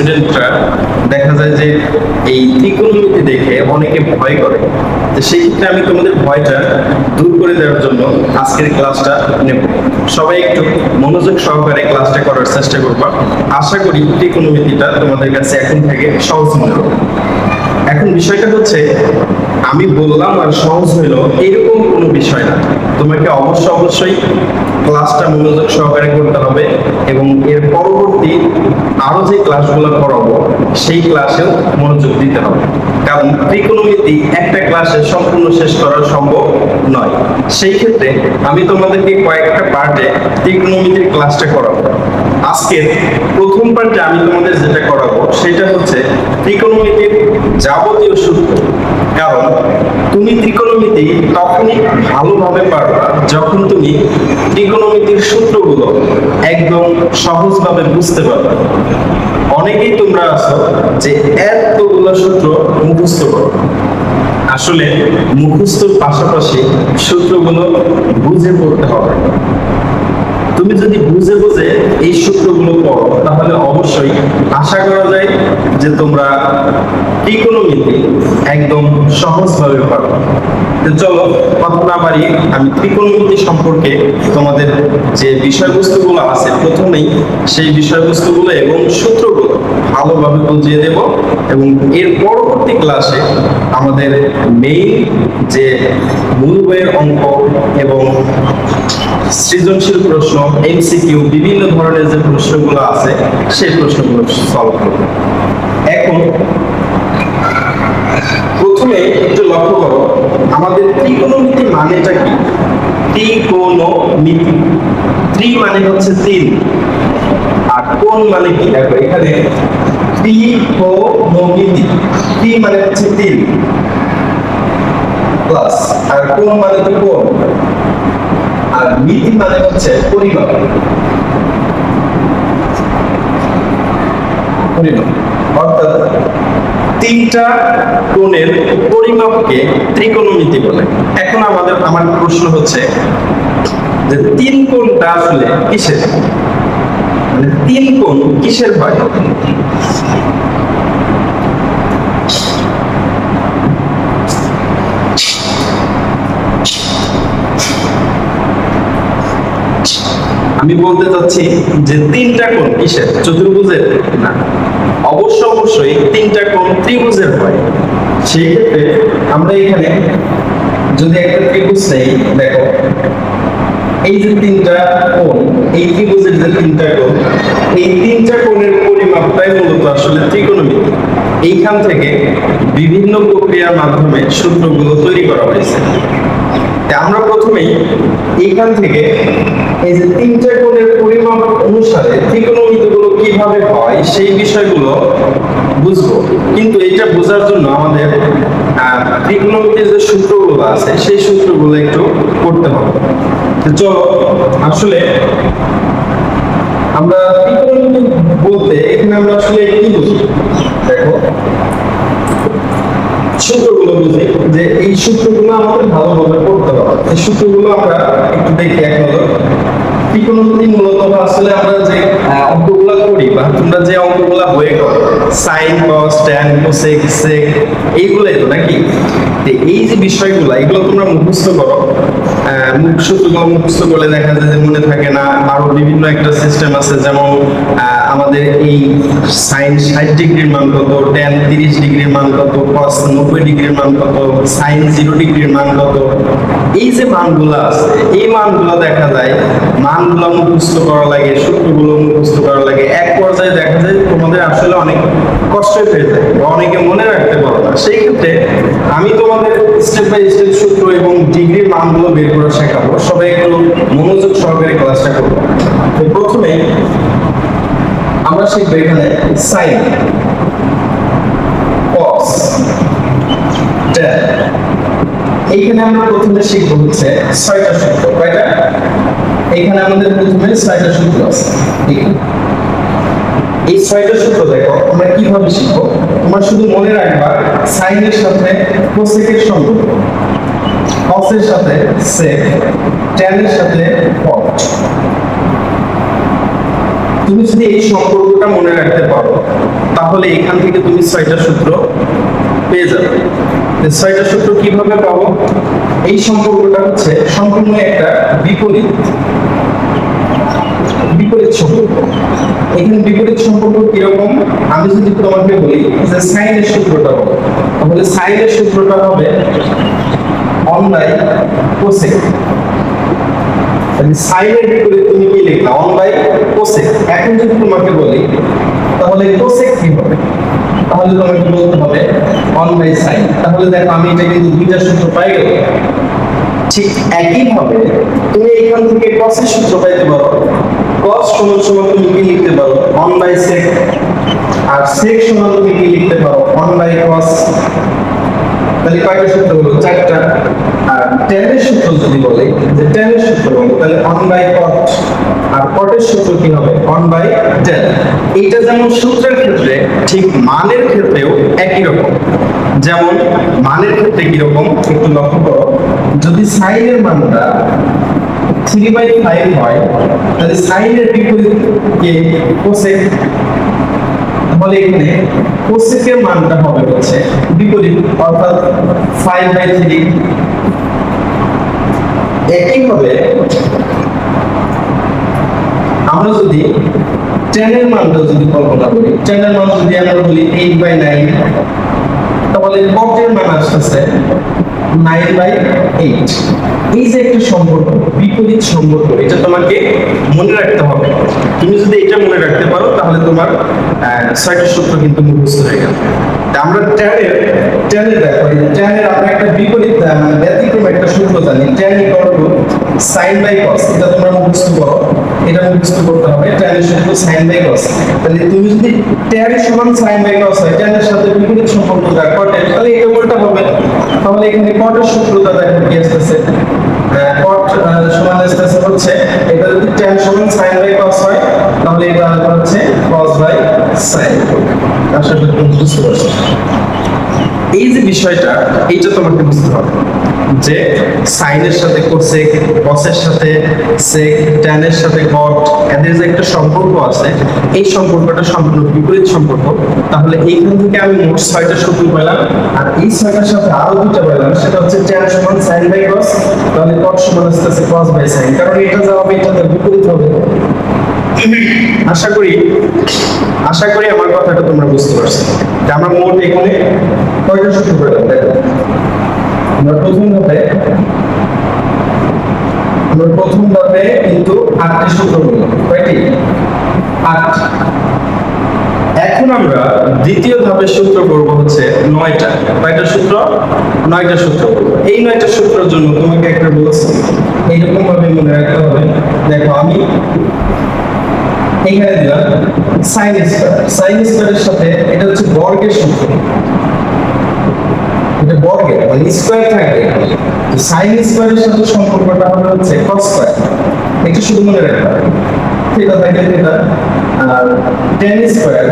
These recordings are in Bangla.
স্টুডেন্টরা দেখা যায় যে এই ত্রিকোণমিতি দেখে অনেকে ভয় করে। তো সেই ক্ষেত্রে আমি তোমাদের ভয়টা দূর করে দেওয়ার জন্য আজকের ক্লাসটা নেব। সবাই একটু মনোযোগ সহকারে ক্লাসটা করার চেষ্টা করবা। আশা করি ত্রিকোণমিতিটা তোমাদের কাছে এখন থেকে সহজ মনে হবে। এখন বিষয়টা হচ্ছে, আমি বললাম আর সহজ হইলো এরকম কোনো বিষয় না। তোমাকে অবশ্যই ক্লাসটা মনোযোগ সহকারে করতে হবে এবং এর পরবর্তী আরো যে ক্লাসগুলো করাবো সেই ক্লাসেও মনোযোগ দিতে হবে। কারণ ত্রিকোণমিতি একটা ক্লাসে সম্পূর্ণ শেষ করা সম্ভব নয়। সেই ক্ষেত্রে আমি তোমাদেরকে কয়েকটা পার্টে ত্রিকোণমিতির ক্লাসটা করাবো। আজকের প্রথম পার্টে আমি তোমাদের যেটা করাবো সেটা হচ্ছে ত্রিকোণমিতির যাবতীয় সূত্র। কারণ তুমি ত্রিকোণমিতি তখনই ভালোভাবে পারবা যখন তুমি ত্রিকোণমিতির সূত্রগুলো একদম সহজভাবে বুঝতে পারবে। অনেকেই তোমরা আছো যে এতগুলো সূত্র মুখস্থ করো, আসলে মুখস্থর পাশাপাশি সূত্রগুলো বুঝে পড়তে হবে। তুমি যদি বুঝে বুঝে এই সূত্রগুলো পড়ো তাহলে অবশ্যই আশা করা যায় যে তোমরা ত্রিকোণমিতি একদম সহজভাবে পারবে। তো চলো কথা না বাড়িয়ে আমি ত্রিকোণমিতি সম্পর্কে তোমাদের যে বিষয়বস্তুগুলো আছে প্রথমেই সেই বিষয়বস্তুগুলো এবং সূত্রগুলো ভালোভাবে বুঝিয়ে দেব এবং এর পরবর্তী ক্লাসে আমাদের মেইন যে মূল বইয়ের অঙ্ক এবং সৃজনশীল প্রশ্ন, এমসিকিউ, বিভিন্ন ধরনের যে প্রশ্নগুলো আছে সেই প্রশ্নগুলো সলভ করব। এখন প্রথমে একটু লক্ষ্য করো, আমাদের ত্রিকোণমিতি মানেটা কি? ত্রিকোণমিতি, ত্রি মানে হচ্ছে তিন, আর কোণ মানে কি? দেখো এখানে ত্রিকোণমিতি, ত্রি মানে হচ্ছে তিন প্লাস, আর কোণ মানে কি? কোণ। আর মিতি মানে হচ্ছে পরিমাপ। অর্থাৎ তিনটা কোণের পরিমাপকে ত্রিকোণমিতি বলে। এখন আমার প্রশ্ন হচ্ছে যে তিন কোণটা আসলে কিসের? মানে তিন কোণ কিসের হয়? আমি বলতে চাচ্ছি যে তিনটা কোণ কিসের? চতুর্ভুজের না, অবশ্যই তিনটা কোণ ত্রিভুজের হয়। সেই ক্ষেত্রে আমরা এখানে যদি একটা ত্রিভুজ নেই, দেখো এই যে তিনটা কোণ, এই ত্রিভুজের যে তিনটা কোণ, এই তিনটা কোণের পরিমাপটাই মূলত আসলে ত্রিকোণমিতি। এইখান থেকে বিভিন্ন প্রক্রিয়ার মাধ্যমে সূত্রগুলো তৈরি করা হয়েছে। আমরা প্রথমেই এইখান থেকে এই যে তিনটা কোণের পরিমাপ অনুসারে ত্রিকোণমিতিগুলো কিভাবে হয় সেই বিষয়গুলো বুঝবো। কিন্তু এটা বোঝার জন্য আমাদের ত্রিকোণমিতির যে সূত্রগুলো আছে সেই সূত্রগুলো একটু করতে হবে। তো চলো, আসলে আমরা ত্রিকোণমিতি বলতে এখানে আমরা আসলে কি বুঝি? দেখো সূত্রগুলো বুঝি, যে এই সূত্রগুলো আমাদের ভালোভাবে পড়তে হবে। এই সূত্রগুলো আমরা একটু দেখি। এক নজর ত্রিকোণমিতি মূলত আসলে আমরা যে অঙ্কগুলো করি বা তোমরা যে অঙ্কগুলো বইয়ে করো, সাইন, কস, ট্যান, কোসেক, সেক, এইগুলাই তো নাকি? এই যে বিষয়গুলো এগুলো তোমরা মুখস্থ করো। সূত্রগুলো মুখস্থ করলে দেখা যায় যে মনে থাকে না। আরো বিভিন্ন একটা সিস্টেম আছে, যেমন আমাদের এই সাইন 60 ডিগ্রির মান কত, ট্যান 30 ডিগ্রির মান কত, কস 90 ডিগ্রির মান কত, সাইন 0 ডিগ্রির মান কত। এই যে মানগুলো আছে এই মানগুলো দেখা যায় মানগুলো মুখস্থ করা লাগে, সূত্রগুলো মুখস্থ করা লাগে। এক পর্যায়ে দেখা যায় তোমাদের আসলে অনেক কষ্ট হয়ে যায় বা অনেকে মনে রাখতে পারো না। সেই ক্ষেত্রে আমি তোমাদের স্টেপ বাই স্টেপ সূত্র এবং ডিগ্রির মানগুলো বের করে শেখাবো। সবাই একটু মনোযোগ সহকারে ক্লাসটা করবো। তো প্রথমে আমরা শিখবো এখানে সাইন, কস, ট্যান। এইখানে আমরা প্রথমে শিখবো হচ্ছে 6টা সূত্র। কয়টা? এখানে আমাদের প্রথমে 6টা সূত্র আছে। এই 6টা সূত্র দেখো আমরা কিভাবে শিখবো। তোমরা শুধু মনে রাখবা সাইনের সাথে কোসেকের সম্পর্ক, কসের সাথে সেক, ট্যানের সাথে কট। তুমি যদি এই সম্পর্কটা মনে রাখতে পারো তাহলে এখান থেকে তুমি 6টা সূত্র পেয়ে যাবে। 6টা সূত্র কিভাবে পাবো? এই সম্পর্কটা হচ্ছে সম্পূর্ণ একটা বিপরীত সম্পর্ক। এখানে বিপরীত সম্পর্ক কিরকম? আমি যদি তোমাকে বলি যে সাইনের সূত্রটা বলো, তাহলে সাইনের সূত্রটা হবে 1 বাই কোসেক। তাহলে সাইনের বিপরীত তুমি কি লিখলা? 1 বাই কোসেক। এখন যদি তোমাকে বলি তাহলে কোসেক কি হবে? তাহলে তোমাকে বলতে হবে 1 বাই সাইন। তাহলে দেখো আমি এটা কিন্তু দুইটা সূত্র পাই গেল। ঠিক একই ভাবে তুমি এখান থেকে cos এর সূত্র পাইতে পারো। cos সমান সমান তুমি কি লিখতে পারো? 1 বাই sec। আর sec সমান তুমি কি লিখতে পারো? 1 বাই cos। তাহলে কয়টা সূত্র হলো? 4টা। আর tan এর সূত্র যদি বলে যে tan এর সূত্র বলো তাহলে 1 বাই cot। আর cot এর সূত্র কি হবে? 1 বাই tan। এটা যেমন সূত্রের ক্ষেত্রে ঠিক মানের ক্ষেত্রেও একই রকম। যেমন মানের ক্ষেত্রে কি রকম একটু লক্ষ্য করো, যদি sin এর মানটা 3/5 হয় তাহলে sin এর বিপরীত কে? cosec। তাহলে এখানে cosec এর মানটা হবে হচ্ছে বিপরীত, অর্থাৎ 5/3। একইভাবে আমরা যদি tan এর মানটা যদি কল্পনা করি, tan এর মান যদি আমরা বলি 8/9, তাহলে cot এর মান আসছে 9/8। এই যে একটা সম্পর্ক, বিপরীত সম্পর্ক, এটা তোমাকে মনে রাখতে হবে। তুমি যদি এটা মনে রাখতে পারো তাহলে তোমার 6টা সূত্র কিন্তু মুখস্থ হয়ে গেল। আমরা tan এর দেখো, tan এর আমরা একটা বিপরীত ব্যতিক্রম একটা সূত্র জানি, tan sin বাই cos। এটা তোমরা মুখস্থ করো, এটা মুখস্থ করতে হবে। tan এর সূত্র sin বাই cos। তাহলে তুমি যদি tan সমান sin বাই cos হয়, tan এর সাথে বিপরীত সম্পর্কটা cot এর, তাহলে এটা উল্টা হবে। তাহলে এখানে cot এর সূত্রটা দেখো কি আসছে? cot সমান আসছে হচ্ছে, এটা যদি tan সমান sin বাই cos হয় তাহলে এটা হচ্ছে cos বাই sin। আশা করি তোমরা বুঝতে পারছো। এই যে বিষয়টা, এইটা তোমাকে বুঝতে হবে যে সাইনের সাথে কোসেক, কসের সাথে সেক, tan এর সাথে cot, এদের যে একটা সম্পর্ক আছে, এই সম্পর্কটা সম্পূর্ণ বিপরীত সম্পর্ক। তাহলে এইখান থেকে আমি মোট 6টা সূত্র পেলাম। আর এই 6টার সাথে আরো দুটো পেলাম, সেটা হচ্ছে tan সমান sin বাই cos, তাহলে cot সমান আসছে cos বাই sin। কারণ এটা যা হবে এটাতে বিপরীত হবে। আশা করি আমার কথাটা তোমরা বুঝতে পারছো। আমরা মোট এখানে কয়টা সূত্র পেলাম দেখো। আমরা প্রথম ধাপে কিন্তু 8টি সূত্র পেলাম। কয়টি? 8। এখন আমরা দ্বিতীয় ধাপের সূত্র করব হচ্ছে 9টা। কয়টা সূত্র? 9টা সূত্র। এই 9টা সূত্রের জন্য তোমাকে একটা বলছি এইরকম ভাবে মনে রাখতে হবে। দেখো আমি এখানে দিলাম sin স্কয়ারের সাথে, এটা হচ্ছে বর্গের সূত্র, এটা বর্গের মানে স্কয়ার থাকে। তো sin স্কয়ারের সাথে সম্পর্কটা হবে হচ্ছে cos স্কয়ার। এটা শুধু মনে রাখতে হবে। থিটা থাকে থিটা। আর tan স্কয়ার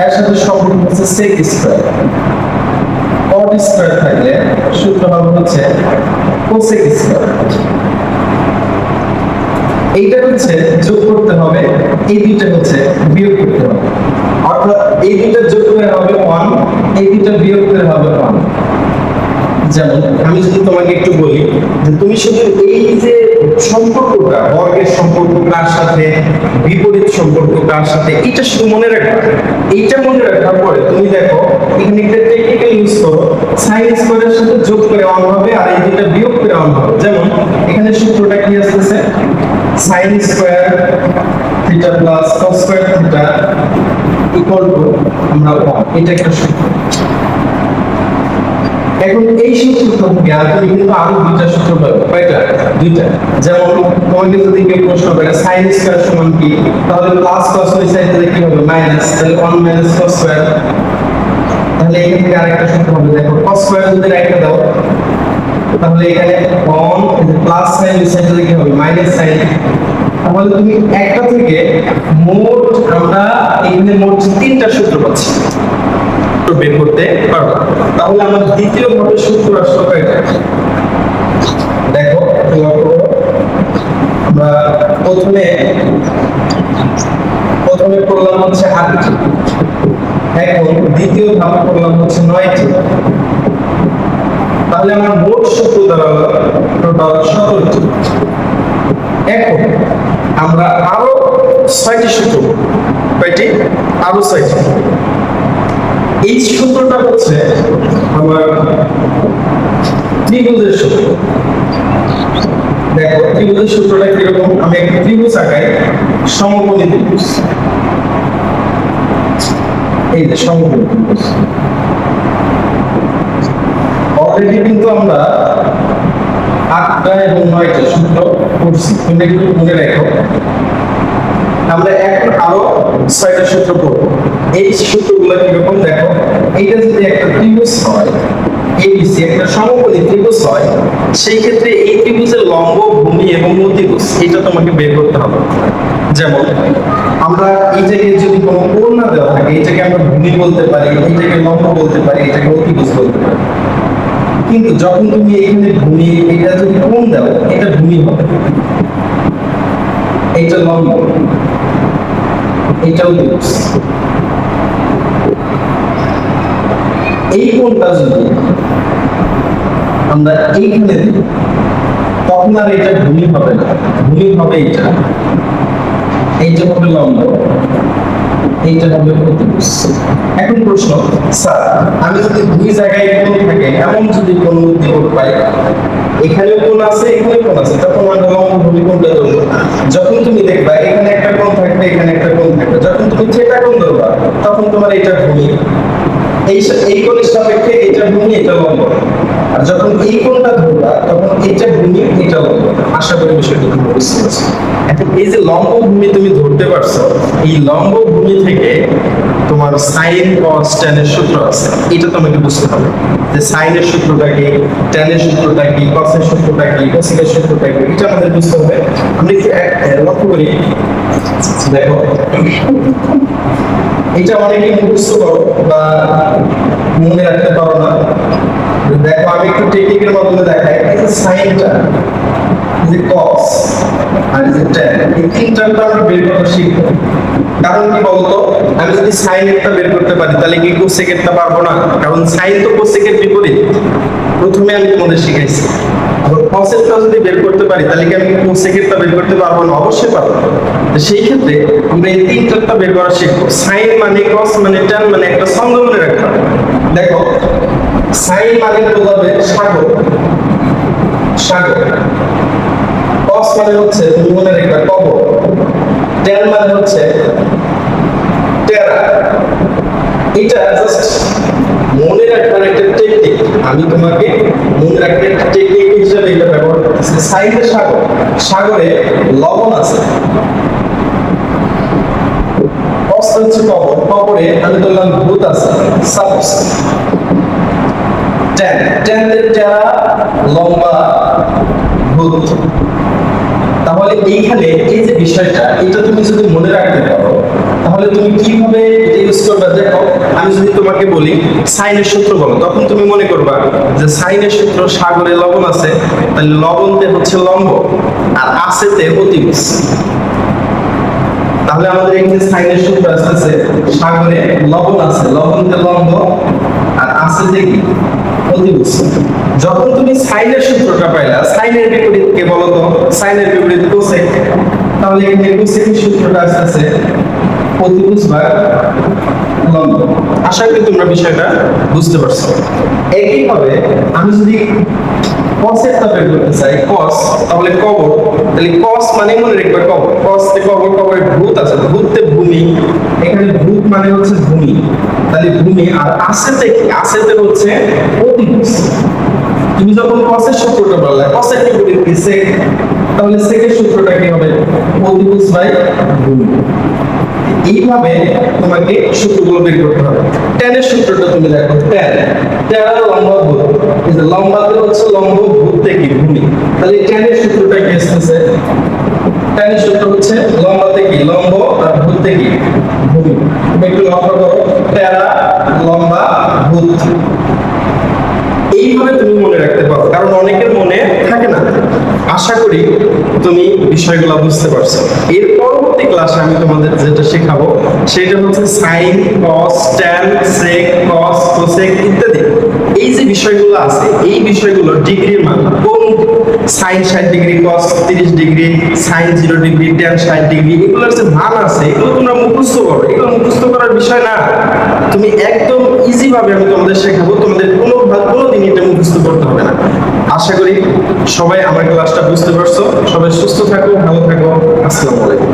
এর সাথে সম্পর্ক হচ্ছে sec স্কয়ার। cot স্কয়ার থাকলে সূত্র হবে হচ্ছে cosec স্কয়ার। এইটা হচ্ছে যোগ করতে হবে, এই দুইটা হচ্ছে বিয়োগ করতে হবে। অর্থাৎ এই দুইটা যোগ করে হবে 1, এই দুইটা বিয়োগ করে হবে 1। যেমন আমি যদি তোমাকে একটু বলি যে তুমি শুধু এই যে সম্পর্কটা, বর্গের সম্পর্ক কার সাথে, বিপরীত সম্পর্ক কার সাথে, এটা শুধু মনে রাখবে। এইটা মনে রাখার পরে তুমি দেখো এখানে একটা টেকনিক্যাল ইউজ করো, sin স্কয়ারের সাথে যোগ করে 1 হবে আর এই দুইটা বিয়োগ করে 1 হবে। যেমন এখানে সূত্রটা কি আসছে? sin square theta plus cos square theta equal to আমরা 1। এটা একটা সূত্র। এখন এই সূত্র থেকে তুমি কিন্তু আরো দুইটা সূত্র পাবে। কয়টা? দুইটা। যেমন তোমাকে যদি কেউ প্রশ্ন করে sin স্কয়ার সমান কি, তাহলে প্লাস cos ওই সাইড থেকে কি হবে? মাইনাস, তাহলে 1 মাইনাস cos স্কয়ার। তাহলে এখান থেকে আরেকটা সূত্র হবে, দেখো cos স্কয়ার যদি রাইখা দাও তাহলে এখানে 1 প্লাস সাইন ওই সাইড থেকে কি হবে? Minus sine. তাহলে তুমি একটা থেকে মোট আমরা এখানে মোট 3টা সূত্র পাচ্ছি, বের করতে পারবো। তাহলে আমার দ্বিতীয় ধাপের সূত্র আসলে কয়টা? দেখো আমরা প্রথমে প্রথমে করলাম হচ্ছে 8টি, এখন দ্বিতীয় ধাপ করলাম হচ্ছে 9টি, তাহলে আমার মোট সূত্র দাঁড়ালো টোটাল 17টি। এখন আমরা আরো 6টি সূত্র, কয়টি? আরো 6টি। এই সূত্রটা হচ্ছে আমার ত্রিভুজের সূত্র। দেখো ত্রিভুজের সূত্রটা কিরকম, আমি একটা ত্রিভুজ আঁকাই, সমকোণী ত্রিভুজ, এই যে সমকোণী ত্রিভুজ। অলরেডি কিন্তু আমরা 8টা এবং 9টা সূত্র করছি, তুমি একটু মনে রাখো। আমরা এখন আরো 6টা সূত্র করব। এই সূত্রগুলো কিরকম দেখো, এইটা যদি একটা ত্রিভুজ হয়, ABC একটা সমকোণী ত্রিভুজ হয়, সেই ক্ষেত্রে এই ত্রিভুজের লম্ব, ভূমি এবং অতিভুজ এটা তোমাকে বের করতে হবে। যেমন আমরা এই জায়গায় যদি কোনো কোণ না দেওয়া থাকে, এটাকে আমরা ভূমি বলতে পারি, এটাকে লম্ব বলতে পারি, এটাকে অতিভুজ বলতে পারি। কিন্তু যখন তুমি এখানে ভূমি, এটা যদি কোণ দাও, এটা ভূমি হবে, এটা লম্ব, এটা অতিভুজ। এই কোণটা যদি আমরা এইখানে দিই, তখন আর এটা ভূমি হবে না, ভূমি হবে এইটা, এইটা হবে লম্ব, এইটা হবে অতিভুজ। এখন প্রশ্ন, স্যার আমি যদি দুই জায়গায় কোণ থাকে, এমন যদি কোণ উদ্দীপক পাই, এখানেও কোণ আছে, এখানেও কোণ আছে, তখন আমরা লম্ব ভূমি কোণটা ধরবো। যখন তুমি দেখবা এখানে একটা কোণ থাকবে, এখানে একটা কোণ থাকবে, যখন তুমি থিটা কোণ ধরবা, তখন তোমার এটা ভূমি, এই কোণের সাপেক্ষে এটা ভূমি, এটা লম্ব। আর যখন এই কোণটা ধরবা, তখন এটা ভূমি, এটা লম্ব। আশা করি বিষয়টা তুমি বুঝতে পারছো। এখন এই যে লম্ব ভূমি তুমি ধরতে পারছো, এই লম্ব ভূমি থেকে তোমার সাইন কস ট্যান এর সূত্র আছে, এটা তোমাকে বুঝতে হবে যে সাইনের সূত্রটা কি, ট্যানের সূত্রটা কি, কসের সূত্রটা কি, কোসেকের সূত্রটা কি, এটা আমাদের বুঝতে হবে। আমরা একটু লক্ষ্য করি, দেখো এটা অনেকে মুখস্থ করো বা মনে রাখতে পারো না। দেখো আমি একটু টেকনিকের মাধ্যমে দেখাই। এই যে সাইনটা, যে কস আর যে ট্যান, এই তিনটা আমরা বের করা শিখবো। কারণ কি বলতো, আমি যদি সাইনেরটা বের করতে পারি, তাহলে কি কোসেকেরটা পারবো না? কারণ সাইন তো কোসেকের বিপরীত, প্রথমে আমি তোমাদের শিখাইছি। আবার কসেরটা যদি বের করতে পারি, তাহলে কি আমি কোসেকেরটা বের করতে পারবো না? অবশ্যই পারবো। তো সেই ক্ষেত্রে আমরা এই তিনটা বের করা শিখবো। সাইন মানে, কস মানে, ট্যান মানে একটা ছন্দ মনে রাখতে হবে। দেখো সাইন মানে বোঝাবে সাগর, সাগর। কস মানে হচ্ছে তুমি মনে রাখবে কবর, ট্যান মানে হচ্ছে টেরা। এটা জাস্ট মনে রাখবার একটা টেকনিক, আমি তোমাকে মনে রাখতে একটা টেকনিক হিসেবে এটা ব্যবহার করতেছি। সাইনের সাগর, সাগরে লবণ আছে, কস হচ্ছে কবর, কবরে আমি বললাম ভূত আছে, সাপোজ। ট্যান, ট্যানের টেরা, লম্বা, ভূত। তাহলে এইখানে এই যে বিষয়টা, এটা তুমি যদি মনে রাখতে পারো, তাহলে তুমি কিভাবে এটা ইউজ করবে? দেখো আমি যদি তোমাকে বলি সাইনের সূত্র বলো, তখন তুমি মনে করবা যে সাইনের সূত্র, সাগরে লবণ আছে, তাহলে লবণতে হচ্ছে লম্ব আর আছেতে অতিভুজ। তাহলে আমাদের এখানে সাইনের সূত্র আসছে, সাগরে লবণ আছে, লবণতে লম্ব আর আছেতে কি অতিভুজ। যখন তুমি সাইনের সূত্রটা পাইলা, সাইনের বিপরীত কে বলো তো? সাইনের বিপরীত কোসেক। তাহলে এখানে কোসেকের সূত্রটা আসছে অতিভুজ বা লম্ব। আশা করি তোমরা বিষয়টা বুঝতে পারছো। একইভাবে আমি যদি কসেরটা বের করতে চাই, কস, তাহলে কবর, তাহলে কস মানে মনে রাখবে কবর, কস তে কবর, কবরে ভূত আছে, ভূততে ভূমি, এখানে ভূত মানে হচ্ছে ভূমি, তাহলে ভূমি। আর আছেতে কি? আছেতে হচ্ছে অতিভুজ। তুমি যখন কসের সূত্রটা বললে, কসের বিপরীত কি? সেক। তাহলে সেকের সূত্রটা কি হবে? অতিভুজ বাই ভূমি। এইভাবে তোমাকে সূত্রগুলো বের করতে হবে। ট্যানের সূত্রটা তুমি দেখো, ট্যান, ট্যান লম্বা ভূত, এই যে লম্বাতে হচ্ছে লম্ব, ভূততে কি? ভূমি। তাহলে ট্যানের সূত্রটা কি আসছে? ট্যানের সূত্র হচ্ছে লম্বাতে কি? লম্ব আর ভূততে কি? ভূমি। তুমি একটু লক্ষ্য করো, ট্যারা, লম্বা, ভূত। এইভাবে তুমি মনে রাখতে পারো, কারণ অনেকের মনে থাকে না। আশা করি তুমি বিষয়গুলো বুঝতে পারছো। এর পরবর্তী ক্লাসে আমি তোমাদের যেটা শেখাবো সেটা হচ্ছে সাইন, কস, ট্যান, সেক, কস, কোসেক ইত্যাদি। এই যে বিষয়গুলো আছে এই বিষয়গুলো ডিগ্রির মান, কোন sine 60 degree, cos 30 degree, sine 0 degree, tan 60 degree, এগুলোর যে মান আছে এগুলো তোমরা মুখস্থ করো। এগুলো মুখস্থ করার বিষয় না, তুমি একদম ইজি ভাবে আমি তোমাদের শেখাবো, তোমাদের কোনোদিন এটা মুখস্থ করতে হবে না। আশা করি সবাই আমার ক্লাসটা বুঝতে পারছো। সবাই সুস্থ থাকো, ভালো থাকো। আসসালামু আলাইকুম।